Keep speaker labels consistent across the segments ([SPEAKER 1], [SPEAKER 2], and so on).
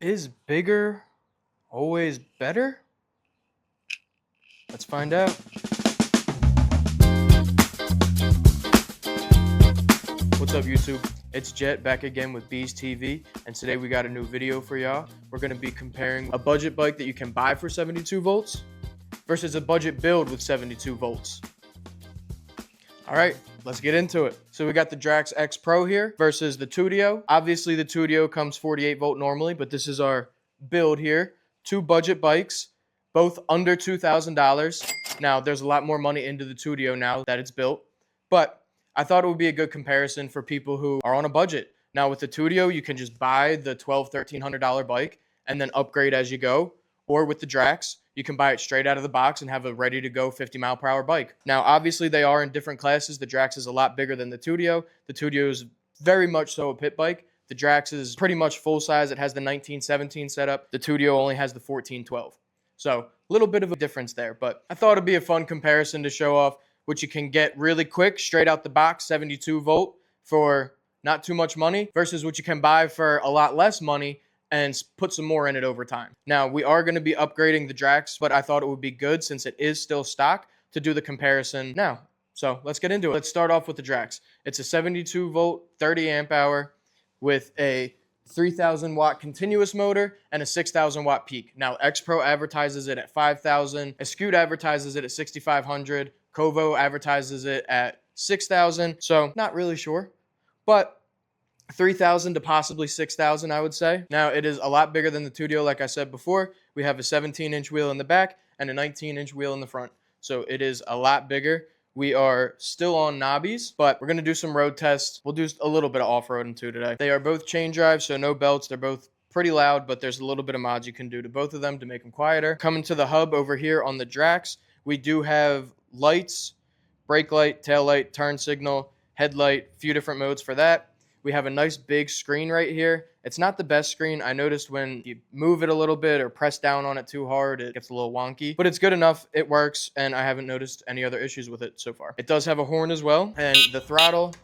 [SPEAKER 1] Is bigger always better? Let's find out. What's up, YouTube? It's Jet back again with Bees TV, and today we got a new video for y'all. We're going to be comparing a budget bike that you can buy for 72 volts versus a budget build with 72 volts. All right, let's get into it. So we got the Drax X Pro here versus the Tudio. Obviously, the Tudio comes 48 volt normally, but this is our build here. Two budget bikes, both under $2,000. Now, there's a lot more money into the Tudio now that it's built, but I thought it would be a good comparison for people who are on a budget. Now, with the Tudio, you can just buy the $1,200, $1,300 bike and then upgrade as you go. Or with the Drax, you can buy it straight out of the box and have a ready-to-go 50-mile-per-hour bike. Now, obviously, they are in different classes. The Drax is a lot bigger than the Tudio. The Tudio is very much so a pit bike. The Drax is pretty much full size. It has the 1917 setup. The Tudio only has the 1412. So, a little bit of a difference there. But I thought it'd be a fun comparison to show off what you can get really quick, straight out the box, 72 volt for not too much money, versus what you can buy for a lot less money and put some more in it over time. Now, we are going to be upgrading the Drax, but I thought it would be good, since it is still stock, to do the comparison now. So let's get into it. Let's start off with the Drax. It's a 72 volt, 30 amp hour with a 3,000 watt continuous motor and a 6,000 watt peak. Now, X Pro advertises it at 5,000. Askew advertises it at 6,500. Kovo advertises it at 6,000. So not really sure, but 3,000 to possibly 6,000, I would say. Now, it is a lot bigger than the Tudio, like I said before. We have a 17-inch wheel in the back and a 19-inch wheel in the front. So it is a lot bigger. We are still on knobbies, but we're going to do some road tests. We'll do a little bit of off-roading too today. They are both chain drive, so no belts. They're both pretty loud, but there's a little bit of mods you can do to both of them to make them quieter. Coming to the hub over here on the Drax, we do have lights, brake light, tail light, turn signal, headlight, a few different modes for that. We have a nice big screen right here. It's not the best screen. I noticed when you move it a little bit or press down on it too hard, it gets a little wonky, but it's good enough. It works, and I haven't noticed any other issues with it so far. It does have a horn as well, and the throttle,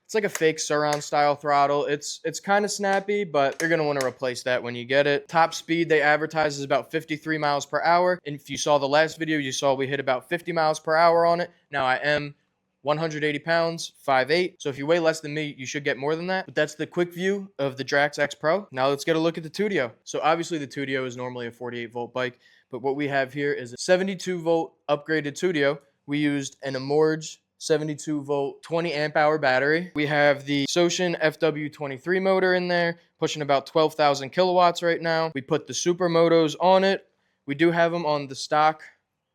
[SPEAKER 1] it's like a fake surround style throttle. It's kind of snappy, but you're gonna want to replace that when you get it. Top speed they advertise is about 53 miles per hour. And if you saw the last video, you saw we hit about 50 miles per hour on it. Now, I am 180 pounds, 5'8". So if you weigh less than me, you should get more than that. But that's the quick view of the Drax X Pro. Now let's get a look at the Tudio. So obviously the Tudio is normally a 48 volt bike, but what we have here is a 72 volt upgraded Tudio. We used an Emoto 72 volt 20 amp hour battery. We have the Socin FW23 motor in there, pushing about 12,000 kilowatts right now. We put the Super Motos on it. We do have them on the stock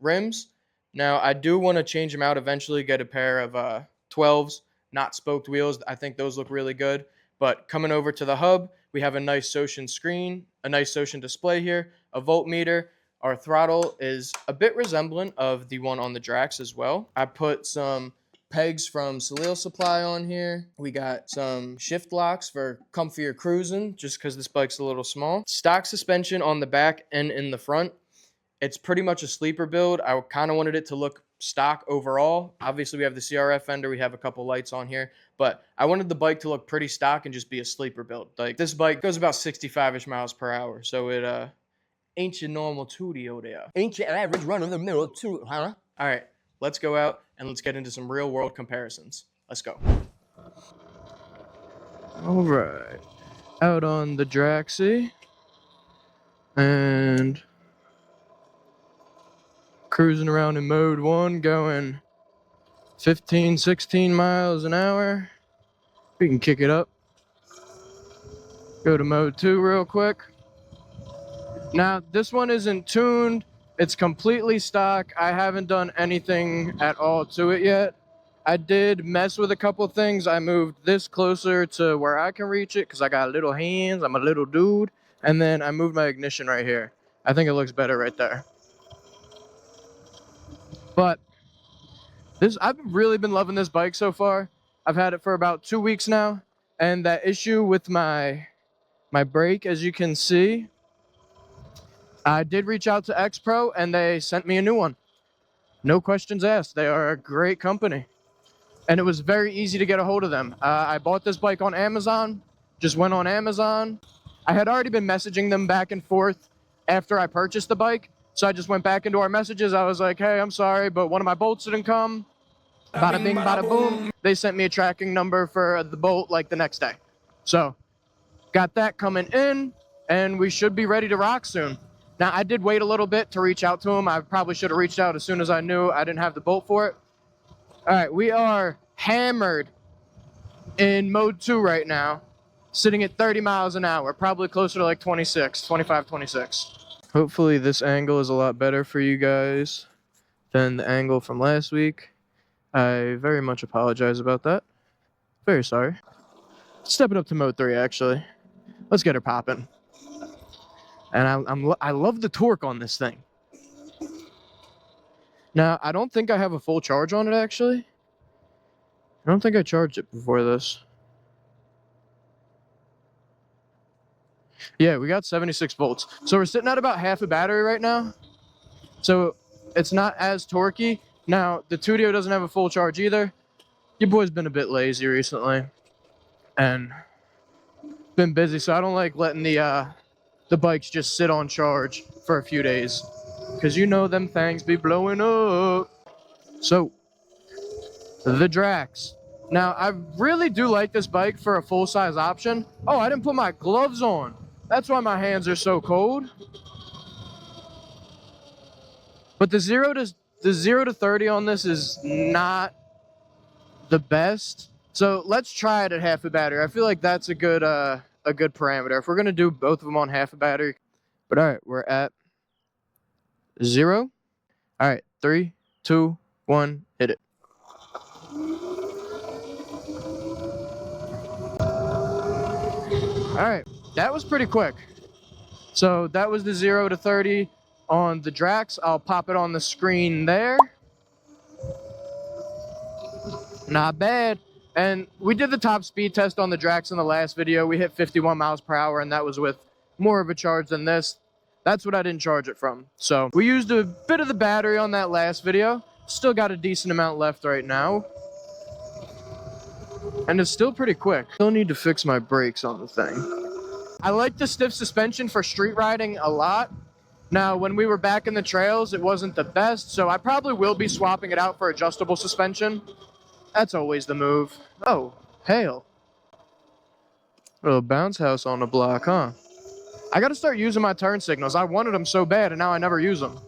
[SPEAKER 1] rims. Now, I do want to change them out eventually, get a pair of 12s, not spoked wheels. I think those look really good. But coming over to the hub, we have a nice Socin screen, a nice Socin display here, a voltmeter. Our throttle is a bit resemblant of the one on the Drax as well. I put some pegs from Salil Supply on here. We got some shift locks for comfier cruising, just because this bike's a little small. Stock suspension on the back and in the front. It's pretty much a sleeper build. I kind of wanted it to look stock overall. Obviously, we have the CRF fender. We have a couple lights on here. But I wanted the bike to look pretty stock and just be a sleeper build. Like, this bike goes about 65-ish miles per hour. So it ain't your normal Tudio there.
[SPEAKER 2] Ain't your average run-of-the-mill too, huh?
[SPEAKER 1] All right, let's go out and let's get into some real-world comparisons. Let's go. All right. Out on the Draxy. And cruising around in mode 1, going 15, 16 miles an hour. We can kick it up. Go to mode 2 real quick. Now, this one isn't tuned. It's completely stock. I haven't done anything at all to it yet. I did mess with a couple things. I moved this closer to where I can reach it because I got little hands. I'm a little dude. And then I moved my ignition right here. I think it looks better right there. But I've really been loving this bike so far. I've had it for about 2 weeks now, and that issue with my brake, as you can see, I did reach out to X Pro, and they sent me a new one. No questions asked. They are a great company, and it was very easy to get a hold of them. I bought this bike on Amazon, just went on Amazon, I had already been messaging them back and forth after I purchased the bike. So I just went back into our messages. I was like, hey, I'm sorry, but one of my bolts didn't come. Bada bing, bada boom. They sent me a tracking number for the bolt like the next day. So got that coming in, and we should be ready to rock soon. Now, I did wait a little bit to reach out to them. I probably should have reached out as soon as I knew I didn't have the bolt for it. All right, we are hammered in mode 2 right now, sitting at 30 miles an hour, probably closer to like 26, 25, 26. Hopefully this angle is a lot better for you guys than the angle from last week. I very much apologize about that. Very sorry. Step it up to mode 3, actually. Let's get her popping. And I love the torque on this thing. Now, I don't think I have a full charge on it, actually. I don't think I charged it before this. Yeah, we got 76 volts. So we're sitting at about half a battery right now. So it's not as torquey. Now, the Tudio doesn't have a full charge either. Your boy's been a bit lazy recently. And been busy, so I don't like letting the bikes just sit on charge for a few days. Because you know them things be blowing up. So, the Drax. Now, I really do like this bike for a full-size option. Oh, I didn't put my gloves on. That's why my hands are so cold. But the 0 to 30 on this is not the best. So let's try it at half a battery. I feel like that's a good parameter. If we're gonna do both of them on half a battery. But all right, we're at 0. All right, 3, 2, 1, hit it. All right, that was pretty quick. So that was the 0 to 30 on the Drax. I'll pop it on the screen there. Not bad. And we did the top speed test on the Drax in the last video. We hit 51 miles per hour, and that was with more of a charge than this. That's what I didn't charge it from. So we used a bit of the battery on that last video. Still got a decent amount left right now. And it's still pretty quick. Still need to fix my brakes on the thing. I like the stiff suspension for street riding a lot. Now, when we were back in the trails, it wasn't the best, so I probably will be swapping it out for adjustable suspension. That's always the move. Oh, hail. Little bounce house on the block, huh? I gotta start using my turn signals. I wanted them so bad, and now I never use them.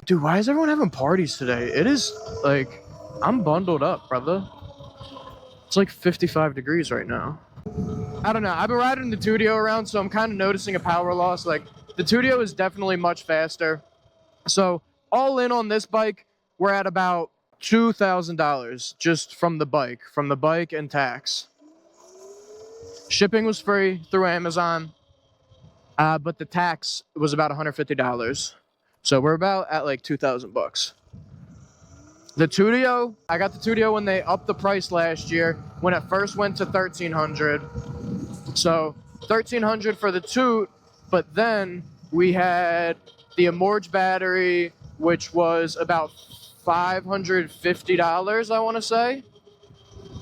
[SPEAKER 1] Dude, why is everyone having parties today? It is, like, I'm bundled up, brother. It's like 55 degrees right now. I don't know. I've been riding the Tudio around, so I'm kind of noticing a power loss. Like, the Tudio is definitely much faster. So, all in on this bike, we're at about $2,000 just from the bike and tax. Shipping was free through Amazon, but the tax was about $150. So we're about at like 2,000 bucks. The Tudio, I got the Tudio when they upped the price last year, when it first went to $1,300. So $1,300 for the Toot, but then we had the Emorge battery, which was about $550, I want to say.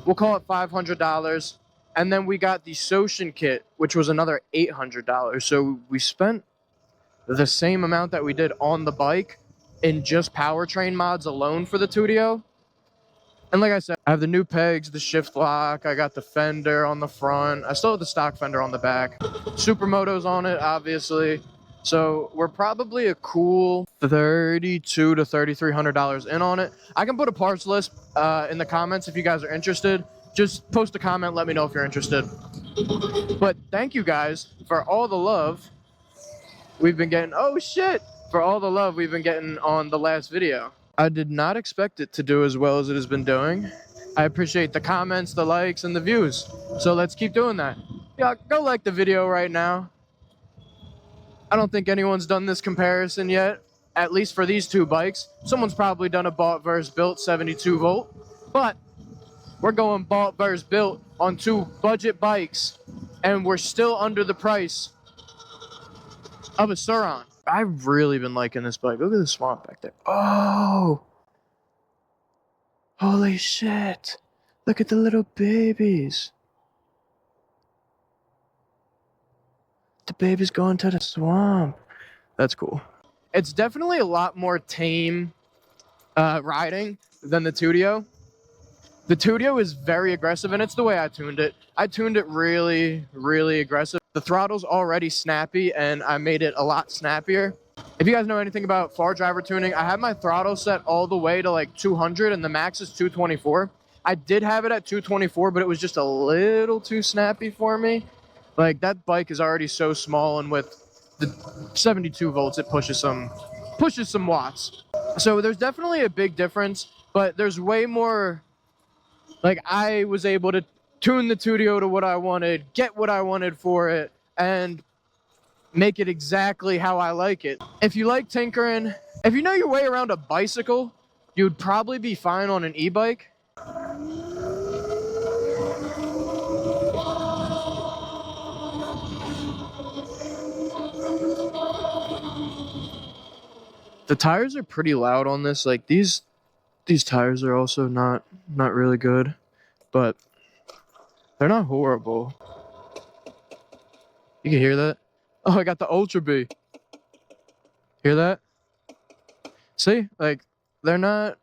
[SPEAKER 1] We'll call it $500. And then we got the Socian kit, which was another $800. So we spent the same amount that we did on the bike in just powertrain mods alone for the Tudio. And like I said, I have the new pegs, the shift lock, I got the fender on the front. I still have the stock fender on the back. Supermoto's on it, obviously. So we're probably a cool $3,200 to $3,300 in on it. I can put a parts list in the comments if you guys are interested. Just post a comment, let me know if you're interested. But thank you guys for all the love we've been getting. Oh shit! For all the love we've been getting on the last video. I did not expect it to do as well as it has been doing. I appreciate the comments, the likes, and the views. So let's keep doing that. Yeah, go like the video right now. I don't think anyone's done this comparison yet, at least for these two bikes. Someone's probably done a bought versus built 72 volt, but we're going bought versus built on two budget bikes, and we're still under the price of a Suron. I've really been liking this bike. Look at the swamp back there. Oh! Holy shit! Look at the little babies. baby's going to the swamp. That's cool. It's definitely a lot more tame riding than the Tudio. The Tudio is very aggressive, and it's the way I tuned it. I tuned it really, really aggressive. The throttle's already snappy, and I made it a lot snappier. If you guys know anything about far driver tuning, I have my throttle set all the way to like 200, and the max is 224. I did have it at 224, but it was just a little too snappy for me. Like, that bike is already so small, and with the 72 volts, it pushes some watts. So there's definitely a big difference, but there's way more. Like, I was able to tune the Tudio to what I wanted, get what I wanted for it, and make it exactly how I like it. If you like tinkering, if you know your way around a bicycle, you'd probably be fine on an e-bike. The tires are pretty loud on this. Like, these tires are also not really good, but they're not horrible. You can hear that? Oh, I got the Ultra B. Hear that? See? Like, they're not...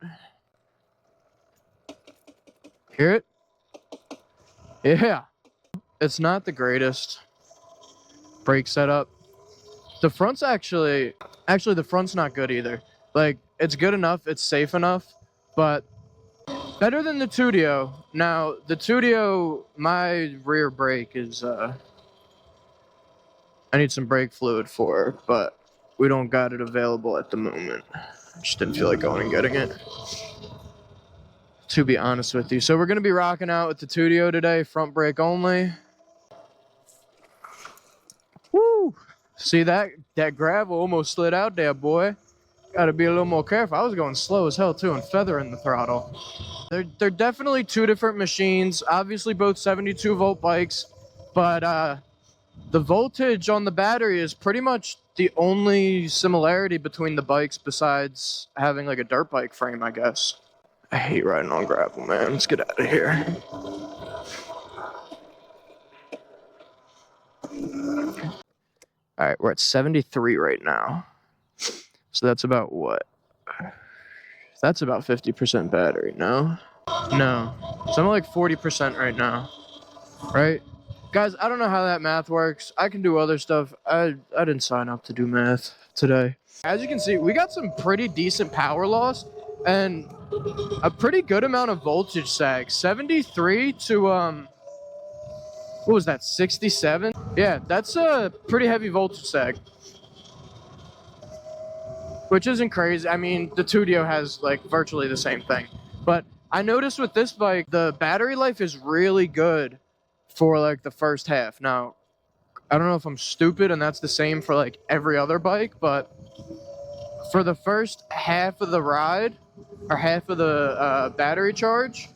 [SPEAKER 1] Hear it? Yeah. It's not the greatest brake setup. The front's actually the front's not good either. Like, it's good enough, it's safe enough, but better than the Tudio. Now, the Tudio, my rear brake is, I need some brake fluid for, but we don't got it available at the moment. I just didn't feel like going and getting it, to be honest with you. So we're going to be rocking out with the Tudio today, front brake only. Woo! See that? That gravel almost slid out there, boy. Gotta be a little more careful. I was going slow as hell, too, and feathering the throttle. They're definitely two different machines. Obviously, both 72-volt bikes, but the voltage on the battery is pretty much the only similarity between the bikes besides having, like, a dirt bike frame, I guess. I hate riding on gravel, man. Let's get out of here. All right, we're at 73 right now. So that's about what? That's about 50% battery, no? No. So I'm at like 40% right now, right? Guys, I don't know how that math works. I can do other stuff. I didn't sign up to do math today. As you can see, we got some pretty decent power loss and a pretty good amount of voltage sag. 73 to, what was that, 67? Yeah, that's a pretty heavy voltage sag, which isn't crazy. I mean, the Tudio has like virtually the same thing, but I noticed with this bike, the battery life is really good for like the first half. Now, I don't know if I'm stupid and that's the same for like every other bike, but for the first half of the ride or half of the battery charge,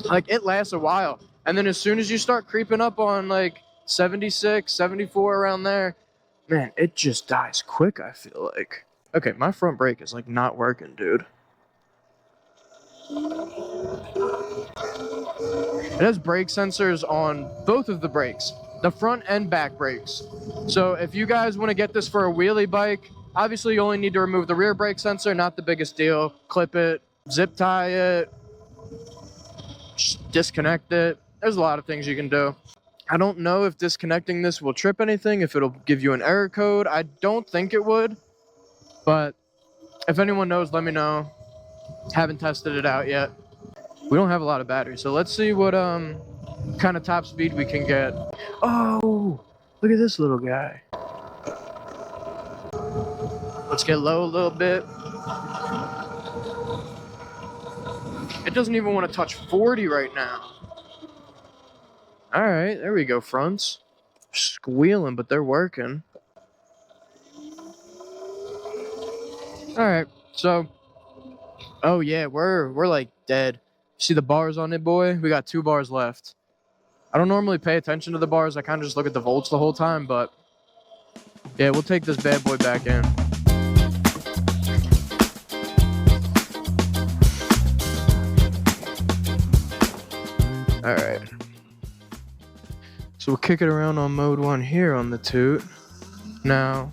[SPEAKER 1] like it lasts a while. And then as soon as you start creeping up on like 76, 74 around there, man, it just dies quick, I feel like. Okay, my front brake is like not working, dude. It has brake sensors on both of the brakes, the front and back brakes. So if you guys want to get this for a wheelie bike, obviously you only need to remove the rear brake sensor, not the biggest deal. Clip it, zip tie it, just disconnect it. There's a lot of things you can do. I don't know if disconnecting this will trip anything, if it'll give you an error code. I don't think it would, but if anyone knows, let me know. Haven't tested it out yet. We don't have a lot of battery, so let's see what kind of top speed we can get. Oh, look at this little guy. Let's get low a little bit. It doesn't even want to touch 40 right now. All right, there we go, fronts. Squealing, but they're working. All right, so, oh yeah, we're like dead. See the bars on it, boy? We got 2 bars left. I don't normally pay attention to the bars. I kind of just look at the volts the whole time, but yeah, we'll take this bad boy back in. All right. So we'll kick it around on mode 1 here on the Toot. Now,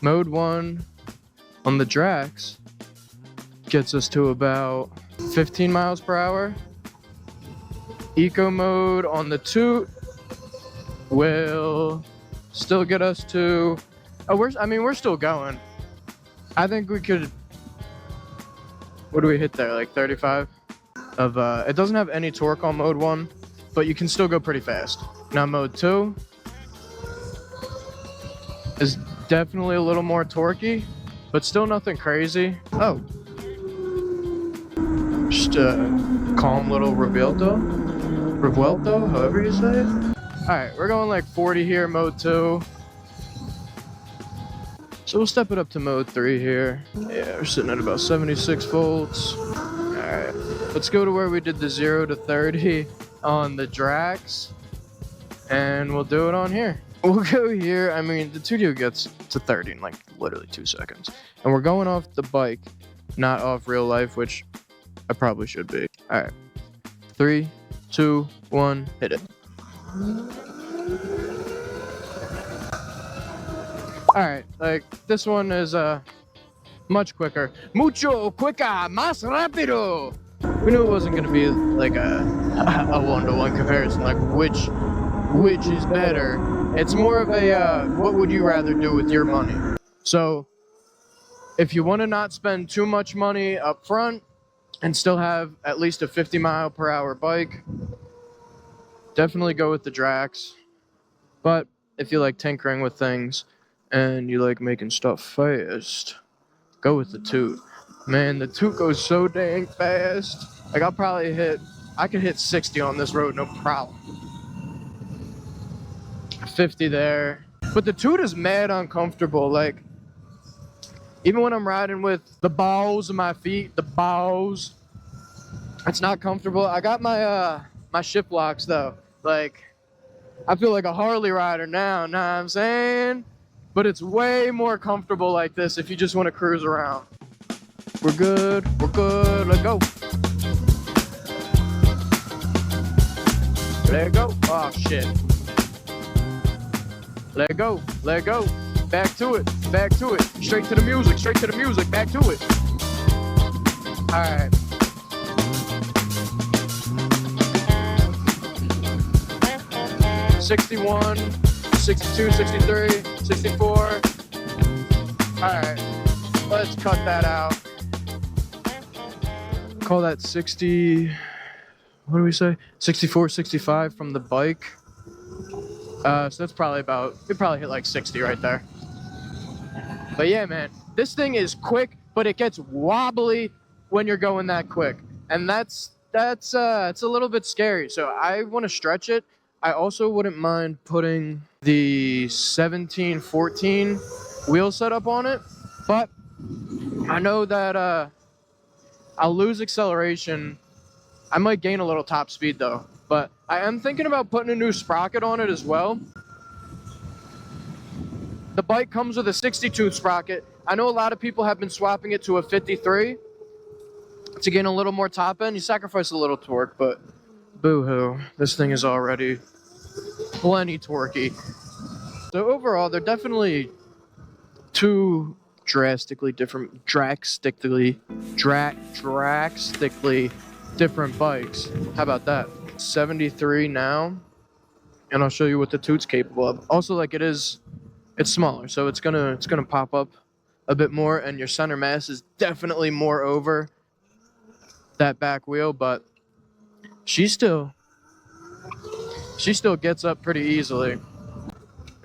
[SPEAKER 1] mode 1 on the Drax gets us to about 15 miles per hour. Eco mode on the Toot will still get us to, we're still going. I think we could, what do we hit there, like 35? It doesn't have any torque on mode 1, but you can still go pretty fast. Now mode 2 is definitely a little more torquey, but still nothing crazy. Oh, just a calm little revuelto, however you say it. All right, we're going like 40 here, mode 2. So we'll step it up to mode 3 here. Yeah, we're sitting at about 76 volts. All right, let's go to where we did the 0 to 30 on the Drax, and we'll do it on here. We'll go here. I mean, the Tudio gets to 30 in like literally 2 seconds. And we're going off the bike, not off real life, which I probably should be. All right, 3, 2, 1, hit it. All right, like this one is much quicker. Mucho quicker, más rápido. We knew it wasn't gonna be like a one-to-one comparison, like which is better. It's more of a what would you rather do with your money? So if you want to not spend too much money up front and still have at least a 50 mile per hour bike, definitely go with the Drax. But if you like tinkering with things and you like making stuff fast, go with the Toot. Man, the Toot goes so dang fast. Like I could hit 60 on this road, no problem. 50 there. But the Toot is mad uncomfortable. Like, even when I'm riding with the balls of my feet, it's not comfortable. I got my my shift locks though. Like, I feel like a Harley rider now, know what I'm saying? But it's way more comfortable like this if you just want to cruise around. We're good, let's go. Let go. Oh shit. Let go, back to it, straight to the music, back to it. All right. $61, $62, $63, $64. All right, let's cut that out. Call that 60, what do we say? 64, 65 from the bike. So that's probably about, we probably hit like 60 right there. But yeah, man, this thing is quick, but it gets wobbly when you're going that quick. And it's a little bit scary. So I want to stretch it. I also wouldn't mind putting the 1714 wheel setup on it, but I know that I'll lose acceleration. I might gain a little top speed though. But I am thinking about putting a new sprocket on it as well. The bike comes with a 60-tooth sprocket. I know a lot of people have been swapping it to a 53 to gain a little more top end. You sacrifice a little torque, but boo-hoo. This thing is already plenty torquey. So overall, they're definitely two drastically different, drastically different bikes. How about that? 73 now, and I'll show you what the Toot's capable of. Also, like, it's smaller, so it's gonna pop up a bit more, and your center mass is definitely more over that back wheel, but she still gets up pretty easily,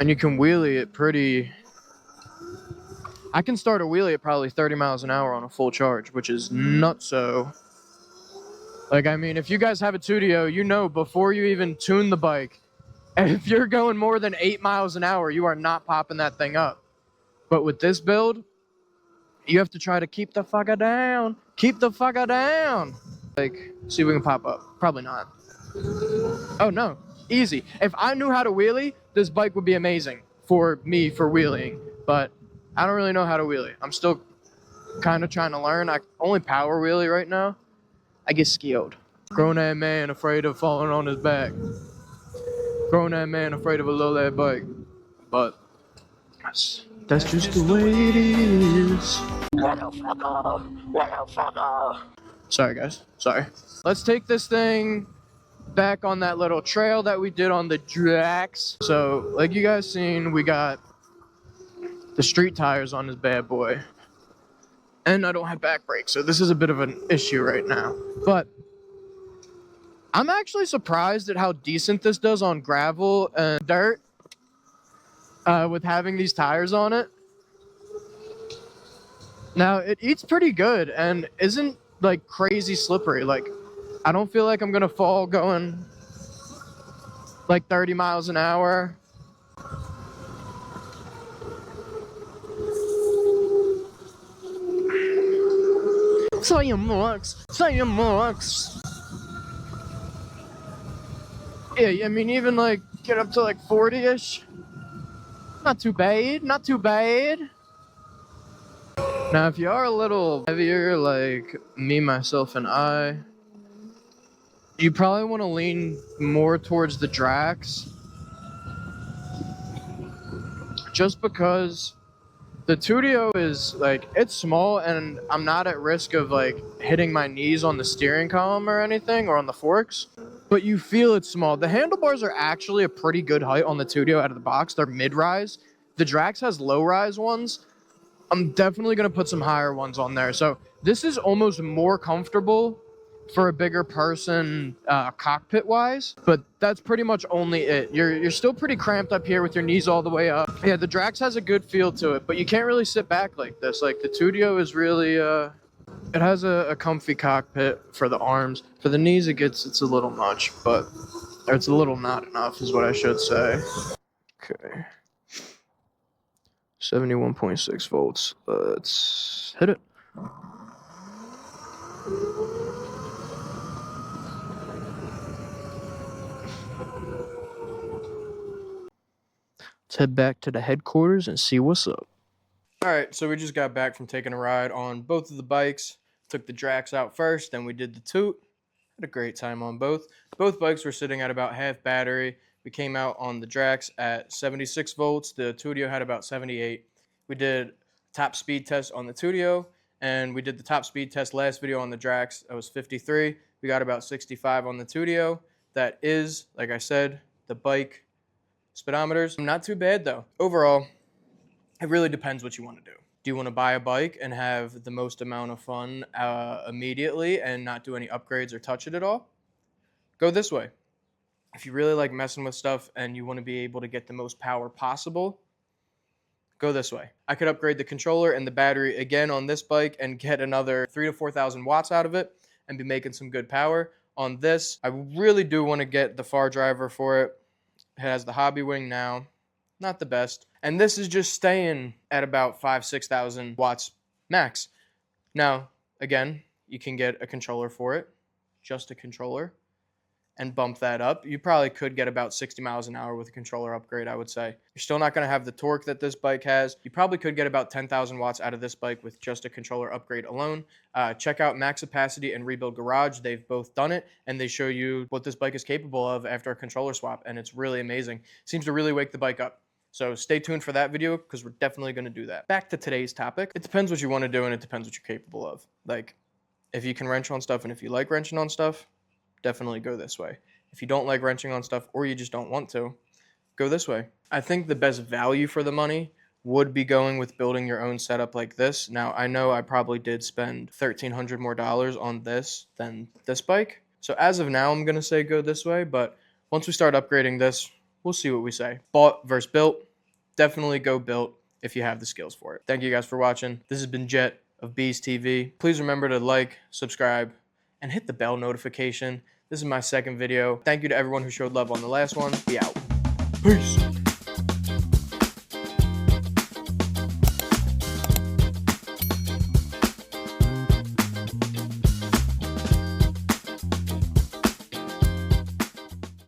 [SPEAKER 1] and you can wheelie it pretty. I can start a wheelie at probably 30 miles an hour on a full charge, which is nutso. Like, I mean, if you guys have a Tudio, you know before you even tune the bike, if you're going more than 8 miles an hour, you are not popping that thing up. But with this build, you have to try to keep the fucker down. Keep the fucker down. Like, see if we can pop up. Probably not. Oh, no. Easy. If I knew how to wheelie, this bike would be amazing for me for wheeling. But I don't really know how to wheelie. I'm still kind of trying to learn. I only power wheelie right now. I get scared. Grown-ass man afraid of falling on his back. Grown-ass man afraid of a low-lead bike. But That's just the way it is. Sorry, guys. Sorry. Let's take this thing back on that little trail that we did on the Drax. So, like you guys seen, we got the street tires on this bad boy. And I don't have back brakes, so this is a bit of an issue right now. But I'm actually surprised at how decent this does on gravel and dirt with having these tires on it. Now, it eats pretty good and isn't like crazy slippery. Like, I don't feel like I'm gonna fall going like 30 miles an hour. Say your marks. Yeah, I mean, even like get up to like 40-ish. Not too bad, not too bad. Now, if you are a little heavier, like me, myself, and I, you probably want to lean more towards the Drax. Just because the Tudio is like, it's small and I'm not at risk of like hitting my knees on the steering column or anything or on the forks, but you feel it's small. The handlebars are actually a pretty good height on the Tudio out of the box. They're mid-rise. The Drax has low-rise ones. I'm definitely going to put some higher ones on there. So this is almost more comfortable for a bigger person cockpit-wise, but that's pretty much only it. You're still pretty cramped up here with your knees all the way up. Yeah, the Drax has a good feel to it, but you can't really sit back like this. Like the Tudio is really, it has a comfy cockpit for the arms. For the knees, it's a little much, but or it's a little not enough is what I should say. Okay. 71.6 volts. Let's hit it. Let's head back to the headquarters and see what's up. All right, so we just got back from taking a ride on both of the bikes. Took the Drax out first, then we did the Toot. Had a great time on both. Both bikes were sitting at about half battery. We came out on the Drax at 76 volts. The Tudio had about 78. We did top speed test on the Tudio, and we did the top speed test last video on the Drax. That was 53. We got about 65 on the Tudio. That is, like I said, the bike speedometers. Not too bad though. Overall, it really depends what you want to do. Do you want to buy a bike and have the most amount of fun immediately and not do any upgrades or touch it at all? Go this way. If you really like messing with stuff and you want to be able to get the most power possible, go this way. I could upgrade the controller and the battery again on this bike and get another 3,000 to 4,000 watts out of it and be making some good power. On this, I really do want to get the far driver for it. It has the hobby wing now. Not the best. And this is just staying at about 5,000 to 6,000 watts max. Now, again, you can get a controller for it. Just a controller. And bump that up. You probably could get about 60 miles an hour with a controller upgrade, I would say. You're still not going to have the torque that this bike has. You probably could get about 10,000 watts out of this bike with just a controller upgrade alone. Check out Maxipacity and Rebuild Garage. They've both done it, and they show you what this bike is capable of after a controller swap, and it's really amazing. Seems to really wake the bike up. So stay tuned for that video because we're definitely going to do that. Back to today's topic. It depends what you want to do, and it depends what you're capable of. Like, if you can wrench on stuff and if you like wrenching on stuff, definitely go this way. If you don't like wrenching on stuff or you just don't want to, go this way. I think the best value for the money would be going with building your own setup like this. Now, I know I probably did spend $1,300 more on this than this bike. So as of now, I'm going to say go this way, but once we start upgrading this, we'll see what we say. Bought versus built, definitely go built if you have the skills for it. Thank you guys for watching. This has been Jet of Bees TV. Please remember to like, subscribe, and hit the bell notification. This is my second video. Thank you to everyone who showed love on the last one. Be out. Peace.